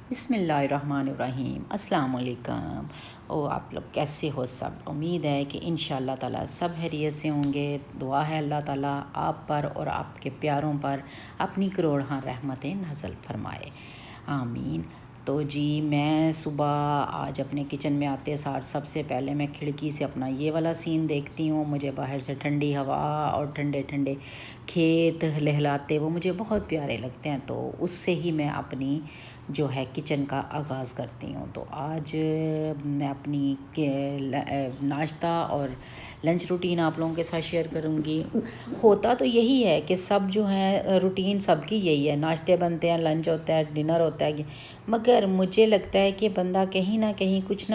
बिस्मिल्लाहिर्रहमानिर्रहीम अस्सलाम वालेकुम। आप लोग कैसे हो? सब उम्मीद है कि इंशाअल्लाह ताला सब खैरियत से होंगे। दुआ है अल्लाह ताला आप पर और आपके प्यारों पर अपनी करोड़ों रहमतें नाज़िल फरमाए, आमीन। तो जी मैं सुबह आज अपने किचन में आते सार सबसे पहले मैं खिड़की से अपना ये वाला सीन देखती हूँ। मुझे बाहर से ठंडी हवा और ठंडे ठंडे खेत लहलाते वो मुझे बहुत प्यारे लगते हैं। तो उससे ही मैं अपनी जो है किचन का आगाज़ करती हूँ। तो आज मैं अपनी नाश्ता और लंच रूटीन आप लोगों के साथ शेयर करूँगी। होता तो यही है कि सब जो है रूटीन सबकी यही है, नाश्ते बनते हैं, लंच होता है, डिनर होता है। मगर मुझे लगता है कि बंदा कहीं ना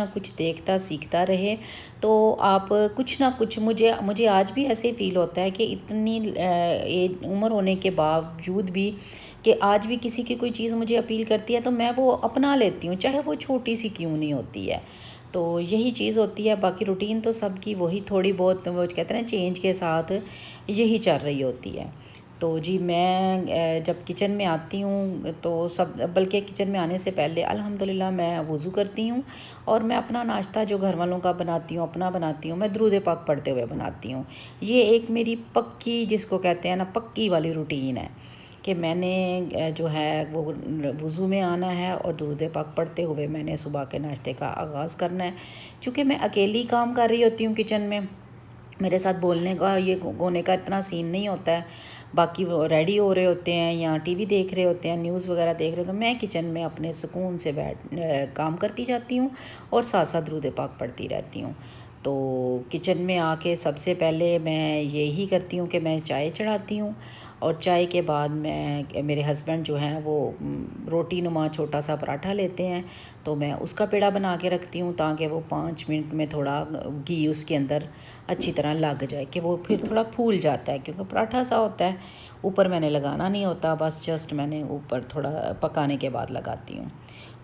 कुछ देखता सीखता रहे तो आप कुछ ना कुछ मुझे आज भी ऐसे फ़ील होता है कि इतनी उम्र होने के बावजूद भी कि आज भी किसी की कोई चीज़ मुझे अपील करती है तो मैं वो अपना लेती हूँ, चाहे वो छोटी सी क्यों नहीं होती है। तो यही चीज़ होती है। बाकी रूटीन तो सबकी वही थोड़ी बहुत वो कहते हैं ना चेंज के साथ यही चल रही होती है। तो जी मैं जब किचन में आती हूँ तो सब बल्कि किचन में आने से पहले अल्हम्दुलिल्लाह मैं वज़ू करती हूँ और मैं अपना नाश्ता जो घर वालों का बनाती हूँ अपना बनाती हूँ, मैं दुरूद पाक पढ़ते हुए बनाती हूँ। ये एक मेरी पक्की जिसको कहते हैं ना पक्की वाली रूटीन है कि मैंने जो है वो वज़ू में आना है और दुरूद पाक पढ़ते हुए मैंने सुबह के नाश्ते का आगाज़ करना है। चूँकि मैं अकेली काम कर रही होती हूँ किचन में, मेरे साथ बोलने का ये होने का इतना सीन नहीं होता है। बाकी वो रेडी हो रहे होते हैं या टीवी देख रहे होते हैं, न्यूज़ वगैरह देख रहे होते हैं, मैं किचन में अपने सुकून से काम करती जाती हूँ और साथ साथ दुरूद पाक पढ़ती रहती हूँ। तो किचन में आके सबसे पहले मैं यही करती हूँ कि मैं चाय चढ़ाती हूँ और चाय के बाद मैं मेरे हस्बैंड जो हैं वो रोटी नुमा छोटा सा पराठा लेते हैं तो मैं उसका पेड़ा बना के रखती हूँ ताकि वो 5 मिनट में थोड़ा घी उसके अंदर अच्छी तरह लग जाए कि वो फिर थोड़ा फूल जाता है, क्योंकि पराठा सा होता है, ऊपर मैंने लगाना नहीं होता, बस जस्ट मैंने ऊपर थोड़ा पकाने के बाद लगाती हूँ।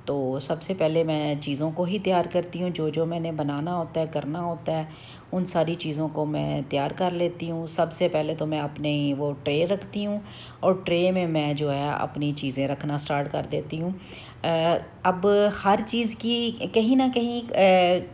तो सबसे पहले मैं चीज़ों को ही तैयार करती हूँ, जो जो मैंने बनाना होता है करना होता है उन सारी चीज़ों को मैं तैयार कर लेती हूँ। सबसे पहले तो मैं अपने वो ट्रे रखती हूँ और ट्रे में मैं जो है अपनी चीज़ें रखना स्टार्ट कर देती हूँ। अब हर चीज़ की कहीं ना कहीं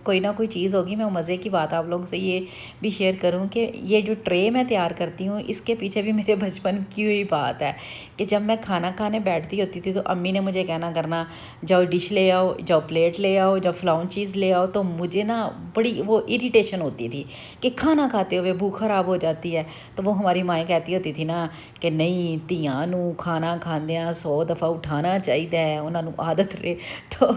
कोई ना कोई चीज़ होगी। मैं मज़े की बात आप लोगों से ये भी शेयर करूं कि ये जो ट्रे मैं तैयार करती हूँ इसके पीछे भी मेरे बचपन की हुई बात है कि जब मैं खाना खाने बैठती होती थी तो अम्मी ने मुझे कहना करना, जाओ डिश ले आओ, जाओ प्लेट ले आओ, जाओ फ़लाउन चीज़ ले आओ। तो मुझे ना बड़ी वो इरिटेशन होती थी कि खाना खाते हुए भूख ख़राब हो जाती है। तो वो हमारी माएँ कहती होती थी ना कि नहीं ਧੀਆਂ ਨੂੰ खाना खांदियां 100 दफ़ा उठाना चाहिए, उन्होंने आदत रहे। तो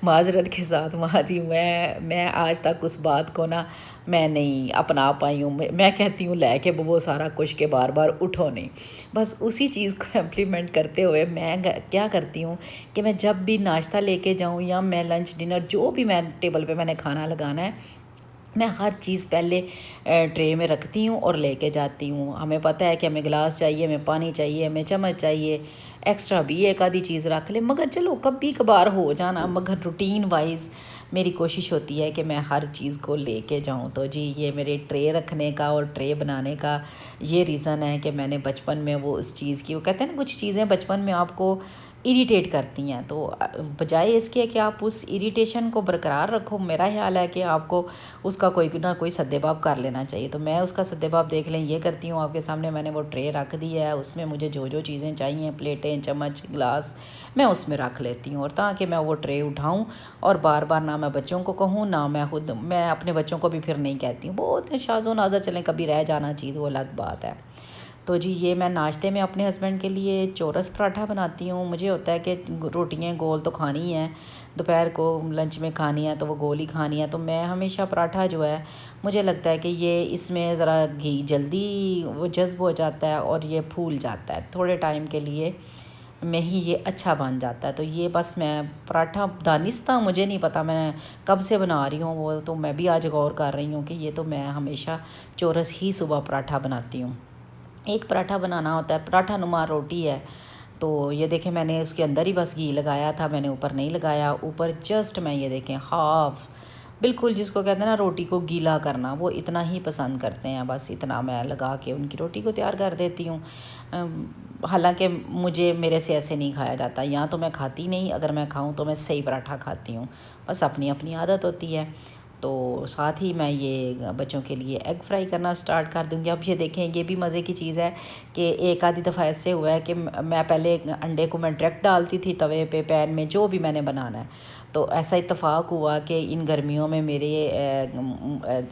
माजरत के साथ माँ जी मैं आज तक उस बात को ना मैं नहीं अपना पाई हूँ। मैं कहती हूँ लेके वो सारा कुछ के बार बार उठो नहीं। बस उसी चीज़ को इम्प्लीमेंट करते हुए मैं क्या करती हूँ कि मैं जब भी नाश्ता लेके जाऊँ या मैं लंच डिनर जो भी मैं टेबल पे मैंने खाना लगाना है, मैं हर चीज़ पहले ट्रे में रखती हूँ और लेके जाती हूँ। हमें पता है कि हमें गिलास चाहिए, हमें पानी चाहिए, हमें चम्मच चाहिए, एक्स्ट्रा भी एक आधी चीज़ रख ले, मगर चलो कभी कभार हो जाना, मगर रूटीन वाइज मेरी कोशिश होती है कि मैं हर चीज़ को लेके जाऊँ। तो जी ये मेरे ट्रे रखने का और ट्रे बनाने का ये रीज़न है कि मैंने बचपन में वो उस चीज़ की, वो कहते हैं ना कुछ चीज़ें बचपन में आपको इरिटेट करती हैं, तो बजाय इसके कि आप उस इरिटेशन को बरकरार रखो, मेरा ख्याल है कि आपको उसका कोई ना कोई सद्देबाब कर लेना चाहिए। तो मैं उसका सद्देबाब देख लें ये करती हूँ। आपके सामने मैंने वो ट्रे रख दी है, उसमें मुझे जो जो चीज़ें चाहिए, प्लेटें चम्मच गिलास, मैं उसमें रख लेती हूँ और ताकि मैं वो ट्रे उठाऊँ और बार बार ना मैं बच्चों को कहूँ ना मैं अपने बच्चों को भी फिर नहीं कहती हूँ। बहुत शाज़ो नाज़ा चलें, कभी रह जाना चीज़ वो अलग बात है। तो जी ये मैं नाश्ते में अपने हस्बैंड के लिए चौरस पराठा बनाती हूँ। मुझे होता है कि रोटियाँ गोल तो खानी ही है, दोपहर को लंच में खानी है तो वो गोल ही खानी है। तो मैं हमेशा पराठा जो है मुझे लगता है कि ये इसमें ज़रा घी जल्दी वो जज्ब हो जाता है और ये फूल जाता है थोड़े टाइम के लिए में ही, ये अच्छा बन जाता है। तो ये बस मैं पराठा दानिस्ता मुझे नहीं पता मैं कब से बना रही हूँ, वो तो मैं भी आज गौर कर रही हूँ कि ये तो मैं हमेशा चौरस ही सुबह पराठा बनाती हूँ। एक पराठा बनाना होता है, पराठा नुमा रोटी है। तो ये देखें मैंने उसके अंदर ही बस घी लगाया था, मैंने ऊपर नहीं लगाया। ऊपर जस्ट मैं ये देखें हाफ़ बिल्कुल जिसको कहते हैं ना रोटी को गीला करना, वो इतना ही पसंद करते हैं। बस इतना मैं लगा के उनकी रोटी को तैयार कर देती हूँ। हालांकि मुझे मेरे से ऐसे नहीं खाया जाता, यहाँ तो मैं खाती नहीं, अगर मैं खाऊँ तो मैं सही पराठा खाती हूँ। बस अपनी अपनी आदत होती है। तो साथ ही मैं ये बच्चों के लिए एग फ्राई करना स्टार्ट कर दूँगी। अब ये देखें, ये भी मज़े की चीज़ है कि एक आधी दफ़ा ऐसे हुआ है कि मैं पहले अंडे को मैं डायरेक्ट डालती थी तवे पे, पैन में, जो भी मैंने बनाना है। तो ऐसा इत्तेफाक हुआ कि इन गर्मियों में मेरे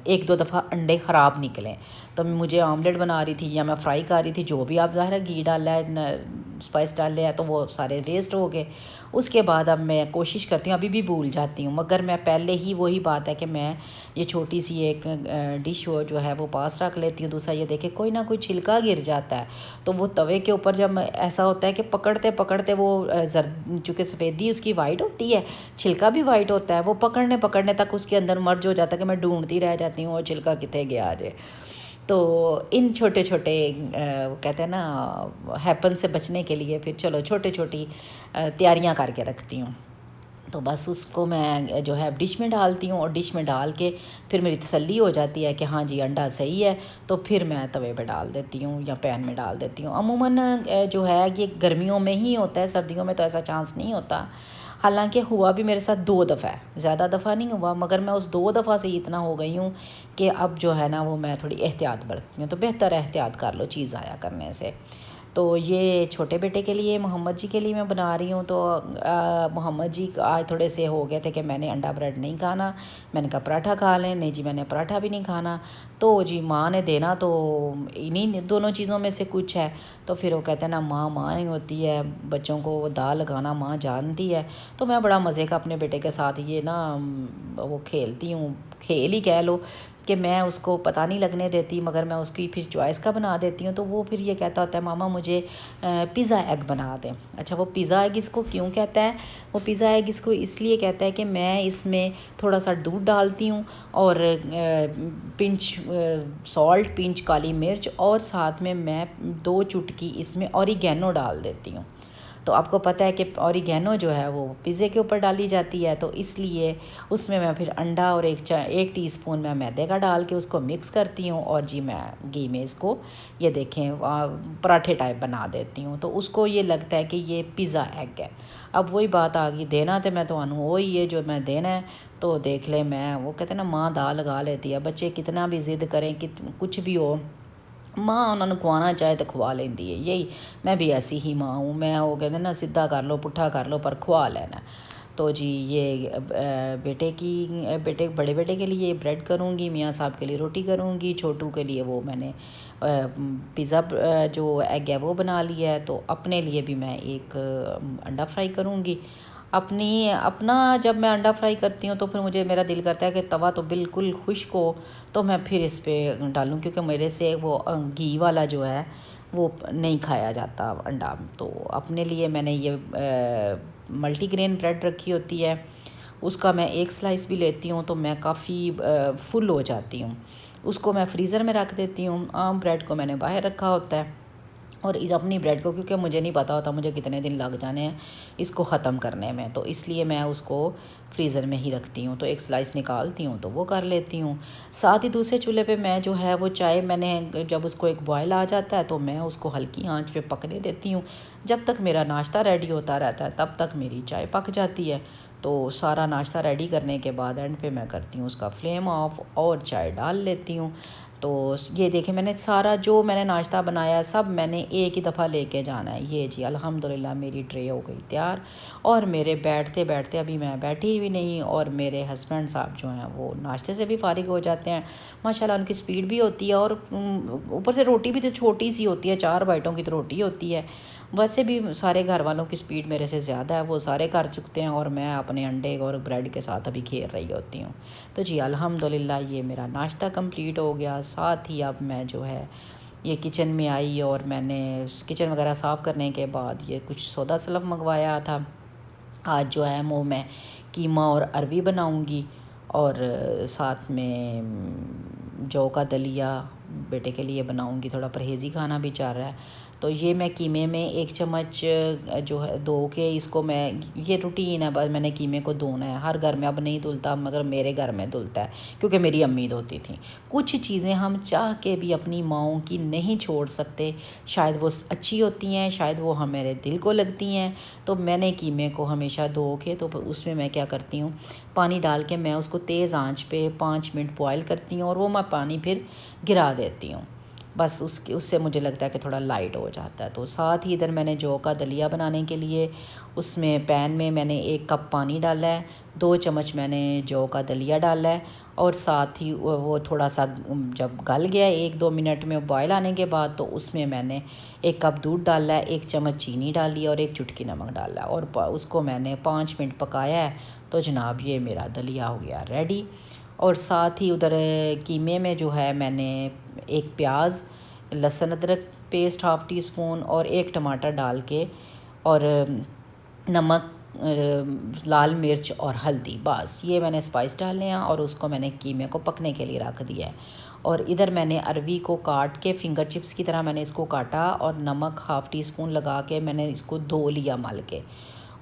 एक दो दफ़ा अंडे ख़राब निकले। तो मुझे आमलेट बना रही थी या मैं फ्राई कर रही थी, जो भी आप ज़ाहिर है घी डाला है, स्पाइस डाले हैं, तो वो सारे वेस्ट हो गए। उसके बाद अब मैं कोशिश करती हूँ, अभी भी भूल जाती हूँ, मगर मैं पहले ही वही बात है कि मैं ये छोटी सी एक डिश हो जो है वो पास रख लेती हूँ। दूसरा ये देखे कोई ना कोई छिलका गिर जाता है, तो वो तवे के ऊपर जब ऐसा होता है कि पकड़ते पकड़ते वो चूँकि सफ़ेदी उसकी वाइट होती है, छिलका भी वाइट होता है, वो पकड़ने पकड़ने तक उसके अंदर मर्ज हो जाता है कि मैं ढूंढती रह जाती हूँ वो छिलका कितने गया आज। तो इन छोटे छोटे वो कहते हैं ना हैपन से बचने के लिए फिर चलो छोटी छोटी तैयारियां करके रखती हूँ। तो बस उसको मैं जो है डिश में डालती हूँ, और डिश में डाल के फिर मेरी तसल्ली हो जाती है कि हाँ जी अंडा सही है, तो फिर मैं तवे पे डाल देती हूँ या पैन में डाल देती हूँ। अमूमन जो है ये गर्मियों में ही होता है, सर्दियों में तो ऐसा चांस नहीं होता। हालांकि हुआ भी मेरे साथ 2 दफ़ा है, ज़्यादा दफ़ा नहीं हुआ, मगर मैं उस 2 दफ़ा से इतना हो गई हूँ कि अब जो है ना वो मैं थोड़ी एहतियात बरतती हूँ। तो बेहतर एहतियात कर लो चीज़ आया करने से। तो ये छोटे बेटे के लिए, मोहम्मद जी के लिए मैं बना रही हूँ। तो मोहम्मद जी आज थोड़े से हो गए थे कि मैंने अंडा ब्रेड नहीं खाना, मैंने कहा पराठा खा लें। नहीं जी मैंने पराठा भी नहीं खाना। तो जी माँ ने देना तो इन्हीं दोनों चीज़ों में से कुछ है। तो फिर वो कहते हैं ना माँ माँ ही होती है, बच्चों को वो दाल लगाना माँ जानती है। तो मैं बड़ा मज़े का अपने बेटे के साथ ये ना वो खेलती हूँ, खेल ही कह लो कि मैं उसको पता नहीं लगने देती, मगर मैं उसकी फिर चॉइस का बना देती हूँ। तो वो फिर ये कहता होता है मामा मुझे पिज़्ज़ा एग बना दें। अच्छा वो पिज़्ज़ा एग इसको क्यों कहता है? वो पिज़्ज़ा एग इसको इसलिए कहता है कि मैं इसमें थोड़ा सा दूध डालती हूँ, और पिंच सॉल्ट, पिंच काली मिर्च, और साथ में मैं 2 चुटकी इसमें ऑरिगेनो डाल देती हूँ। तो आपको पता है कि ऑरिगेनो जो है वो पिज़्ज़े के ऊपर डाली जाती है, तो इसलिए उसमें मैं फिर अंडा और 1 टीस्पून मैं मैदे का डाल के उसको मिक्स करती हूँ, और जी मैं घी में इसको ये देखें पराठे टाइप बना देती हूँ। तो उसको ये लगता है कि ये पिज़्ज़ा एग है। अब वही बात आ गई, देना तो मैं तो वही ये जो मैं देना है। तो देख ले, मैं वो कहते हैं ना माँ दाल लगा लेती है, बच्चे कितना भी ज़िद करें कि कुछ भी हो, माँ उन्होंने खुआना चाहे तो खुआ लेंदी है। यही मैं भी ऐसी ही माँ हूँ, मैं वो कहते ना सीधा कर लो पुट्ठा कर लो पर खुआ लेना। तो जी ये बेटे बड़े बेटे के लिए ब्रेड करूँगी, मियाँ साहब के लिए रोटी करूँगी, छोटू के लिए वो मैंने पिज़्ज़ा जो एग है वो बना लिया है। तो अपने लिए भी मैं एक अंडा फ्राई करूँगी। अपना जब मैं अंडा फ्राई करती हूँ तो फिर मुझे मेरा दिल करता है कि तवा तो बिल्कुल खुश्क हो, तो मैं फिर इस पे डालूँ, क्योंकि मेरे से वो घी वाला जो है वो नहीं खाया जाता अंडा। तो अपने लिए मैंने ये मल्टीग्रेन ब्रेड रखी होती है, उसका मैं एक स्लाइस भी लेती हूँ तो मैं काफ़ी फुल हो जाती हूँ। उसको मैं फ्रीज़र में रख देती हूँ। आम ब्रेड को मैंने बाहर रखा होता है, और इस अपनी ब्रेड को, क्योंकि मुझे नहीं पता होता मुझे कितने दिन लग जाने हैं इसको ख़त्म करने में, तो इसलिए मैं उसको फ्रीज़र में ही रखती हूँ। तो एक स्लाइस निकालती हूँ तो वो कर लेती हूँ। साथ ही दूसरे चूल्हे पे मैं जो है वो चाय, मैंने जब उसको एक बॉयल आ जाता है तो मैं उसको हल्की आंच पे पकने देती हूँ। जब तक मेरा नाश्ता रेडी होता रहता है तब तक मेरी चाय पक जाती है। तो सारा नाश्ता रेडी करने के बाद एंड पे मैं करती हूँ उसका फ्लेम ऑफ और चाय डाल लेती हूँ। तो ये देखें मैंने सारा जो मैंने नाश्ता बनाया सब मैंने एक ही दफ़ा लेके जाना है। ये जी अल्हम्दुलिल्लाह मेरी ट्रे हो गई तैयार, और मेरे बैठते बैठते अभी मैं बैठी भी नहीं, और मेरे हस्बैंड साहब जो हैं वो नाश्ते से भी फारिग हो जाते हैं। माशाल्लाह उनकी स्पीड भी होती है, और ऊपर से रोटी भी तो छोटी सी होती है, 4 बाइटों की तो रोटी होती है। वैसे भी सारे घर वालों की स्पीड मेरे से ज़्यादा है, वो सारे कर चुकते हैं, और मैं अपने अंडे और ब्रेड के साथ अभी खेल रही होती हूँ। तो जी अल्हम्दुलिल्लाह ये मेरा नाश्ता कंप्लीट हो गया। साथ ही अब मैं जो है ये किचन में आई, और मैंने किचन वगैरह साफ़ करने के बाद ये कुछ सौदा सलफ मंगवाया था। आज जो है वो मैं कीमा और अरवी बनाऊंगी, और साथ में जौ का दलिया बेटे के लिए बनाऊंगी, थोड़ा परहेज़ी खाना भी चाह रहा है। तो ये मैं कीमे में 1 चम्मच जो है धो के इसको मैं, ये रूटीन है, बस मैंने कीमे को धोना है। हर घर में अब नहीं धुलता मगर मेरे घर में धुलता है क्योंकि मेरी अम्मी धोती थी। कुछ चीज़ें हम चाह के भी अपनी माँओं की नहीं छोड़ सकते, शायद वो अच्छी होती हैं, शायद वो हमारे दिल को लगती हैं। तो मैंने कीमे को हमेशा धो के, तो उसमें मैं क्या करती हूँ, पानी डाल के मैं उसको तेज़ आंच पे 5 मिनट बॉयल करती हूँ और वो मैं पानी फिर गिरा देती हूँ। बस उससे मुझे लगता है कि थोड़ा लाइट हो जाता है। तो साथ ही इधर मैंने जौ का दलिया बनाने के लिए उसमें पैन में मैंने 1 कप पानी डाला है, 2 चम्मच मैंने जौ का दलिया डाला है और साथ ही वो थोड़ा सा जब गल गया 1-2 मिनट में बॉयल आने के बाद, तो उसमें मैंने 1 कप दूध डाला है, 1 चम्मच चीनी डाली और 1 चुटकी नमक डाला है और उसको मैंने 5 मिनट पकाया है। तो जनाब ये मेरा दलिया हो गया रेडी। और साथ ही उधर कीमे में जो है मैंने 1 प्याज, लहसुन अदरक पेस्ट हाफ़ टी स्पून और 1 टमाटर डाल के और नमक, लाल मिर्च और हल्दी, बस ये मैंने स्पाइस डाले हैं और उसको मैंने कीमे को पकने के लिए रख दिया है। और इधर मैंने अरवी को काट के फिंगर चिप्स की तरह मैंने इसको काटा और नमक हाफ़ टी स्पून लगा के मैंने इसको धो लिया मल के।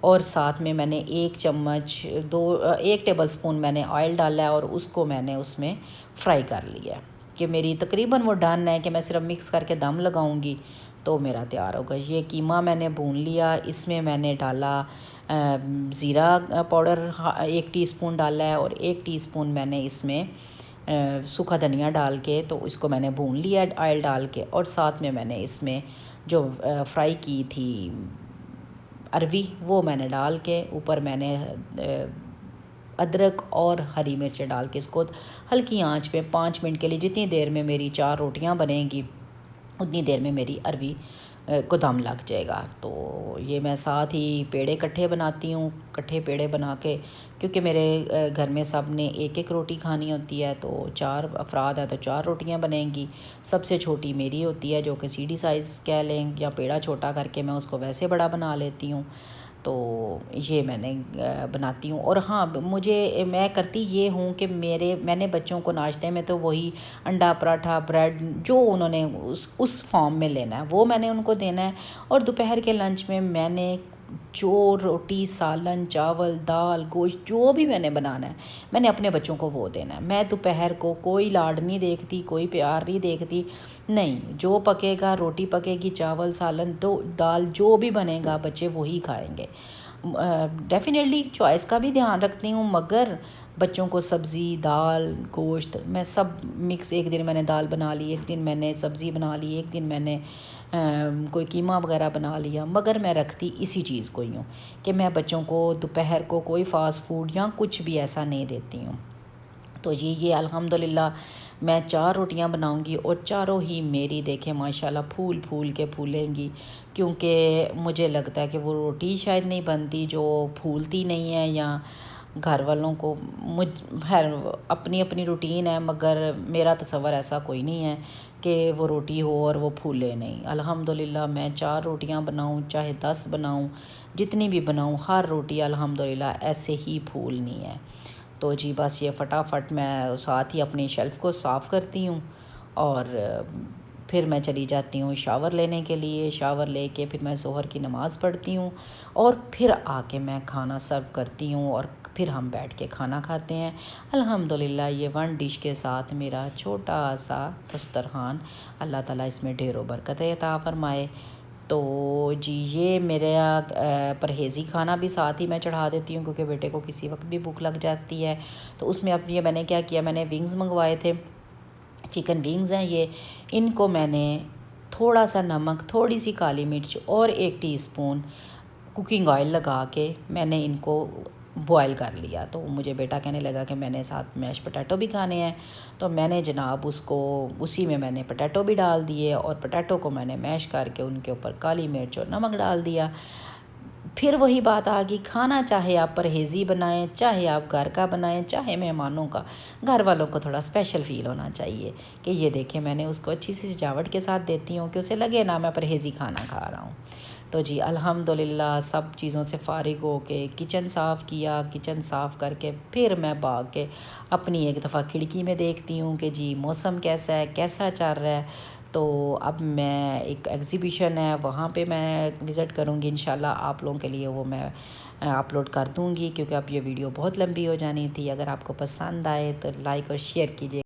और साथ में मैंने 1 चम्मच 1 टेबल स्पून मैंने ऑयल डाला है और उसको मैंने उसमें फ्राई कर लिया कि मेरी तकरीबन वो डन है कि मैं सिर्फ मिक्स करके दम लगाऊंगी तो मेरा तैयार होगा। ये कीमा मैंने भून लिया, इसमें मैंने डाला ज़ीरा पाउडर 1 टीस्पून डाला है और 1 टीस्पून मैंने इसमें सूखा धनिया डाल के तो इसको मैंने भून लिया ऑयल डाल के। और साथ में मैंने इसमें जो फ्राई की थी अरवी वो मैंने डाल के ऊपर मैंने अदरक और हरी मिर्चें डाल के इसको हल्की आंच पे 5 मिनट के लिए, जितनी देर में मेरी 4 रोटियां बनेंगी उतनी देर में मेरी अरवी को दम लग जाएगा। तो ये मैं साथ ही पेड़े इकट्ठे बनाती हूँ, इकट्ठे पेड़े बना के, क्योंकि मेरे घर में सब ने 1-1 रोटी खानी होती है, तो 4 अफराद हैं तो 4 रोटियां बनेंगी। सबसे छोटी मेरी होती है जो कि सीडी साइज़ कह लें, या पेड़ा छोटा करके मैं उसको वैसे बड़ा बना लेती हूँ। तो ये मैंने बनाती हूँ। और हाँ, मैं करती ये हूँ कि मैंने बच्चों को नाश्ते में तो वही अंडा पराठा ब्रेड जो उन्होंने उस फॉर्म में लेना है वो मैंने उनको देना है। और दोपहर के लंच में मैंने जो रोटी सालन चावल दाल गोश्त जो भी मैंने बनाना है मैंने अपने बच्चों को वो देना है। मैं दोपहर को कोई लाड नहीं देखती, कोई प्यार नहीं देखती, नहीं, जो पकेगा, रोटी पकेगी, चावल सालन तो दाल जो भी बनेगा बच्चे वही खाएंगे। डेफिनेटली चॉइस का भी ध्यान रखती हूँ मगर बच्चों को सब्ज़ी दाल गोश्त मैं सब मिक्स, एक दिन मैंने दाल बना ली, एक दिन मैंने सब्ज़ी बना ली, एक दिन मैंने कोई कीमा वगैरह बना लिया, मगर मैं रखती इसी चीज़ को ही हूँ कि मैं बच्चों को दोपहर को कोई फ़ास्ट फूड या कुछ भी ऐसा नहीं देती हूँ। तो ये अल्हम्दुलिल्लाह मैं 4 रोटियां बनाऊंगी और चारों ही मेरी देखें माशाल्लाह फूल फूल के फूलेंगी, क्योंकि मुझे लगता है कि वो रोटी शायद नहीं बनती जो फूलती नहीं है, या घर वालों को खैर अपनी अपनी रूटीन है, मगर मेरा तसव्वुर ऐसा कोई नहीं है कि वो रोटी हो और वो फूले नहीं। अल्हम्दुलिल्लाह मैं 4 रोटियां बनाऊं चाहे 10 बनाऊं, जितनी भी बनाऊं, हर रोटी अल्हम्दुलिल्लाह ऐसे ही फूलनी है। तो जी बस ये फटाफट मैं साथ ही अपनी शेल्फ़ को साफ़ करती हूँ और फिर मैं चली जाती हूँ शावर लेने के लिए। शावर लेके फिर मैं ज़ोहर की नमाज़ पढ़ती हूँ और फिर आके मैं खाना सर्व करती हूँ और फिर हम बैठ के खाना खाते हैं। अल्हम्दुलिल्लाह ये 1 डिश के साथ मेरा छोटा सा दस्तरखान, अल्लाह ताला इसमें ढेरों बरकतें अता फ़रमाए। तो जी ये मेरा परहेज़ी खाना भी साथ ही मैं चढ़ा देती हूँ, क्योंकि बेटे को किसी वक्त भी भूख लग जाती है। तो उसमें अब ये मैंने क्या किया, मैंने विंग्स मंगवाए थे, चिकन विंग्स हैं ये, इनको मैंने थोड़ा सा नमक, थोड़ी सी काली मिर्च और 1 टीस्पून कुकिंग ऑयल लगा के मैंने इनको बॉयल कर लिया। तो मुझे बेटा कहने लगा कि मैंने साथ मैश पोटैटो भी खाने हैं, तो मैंने जनाब उसको उसी में मैंने पोटैटो भी डाल दिए और पोटैटो को मैंने मैश करके उनके ऊपर काली मिर्च और नमक डाल दिया। फिर वही बात आ गई, खाना चाहे आप परहेज़ी बनाएं, चाहे आप घर का बनाएं, चाहे मेहमानों का, घर वालों को थोड़ा स्पेशल फ़ील होना चाहिए कि ये देखें मैंने उसको अच्छी सी सजावट के साथ देती हूँ कि उसे लगे ना मैं परहेज़ी खाना खा रहा हूँ। तो जी अल्हम्दुलिल्लाह सब चीज़ों से फ़ारिग हो के किचन साफ़ किया, किचन साफ़ करके फिर मैं भाग के अपनी एक दफ़ा खिड़की में देखती हूँ कि जी मौसम कैसा है, कैसा चल रहा है, तो अब मैं एक एग्ज़िबिशन है वहाँ पे मैं विज़िट करूँगी इंशाल्लाह। आप लोगों के लिए वो मैं अपलोड कर दूँगी, क्योंकि अब ये वीडियो बहुत लंबी हो जानी थी। अगर आपको पसंद आए तो लाइक और शेयर कीजिए।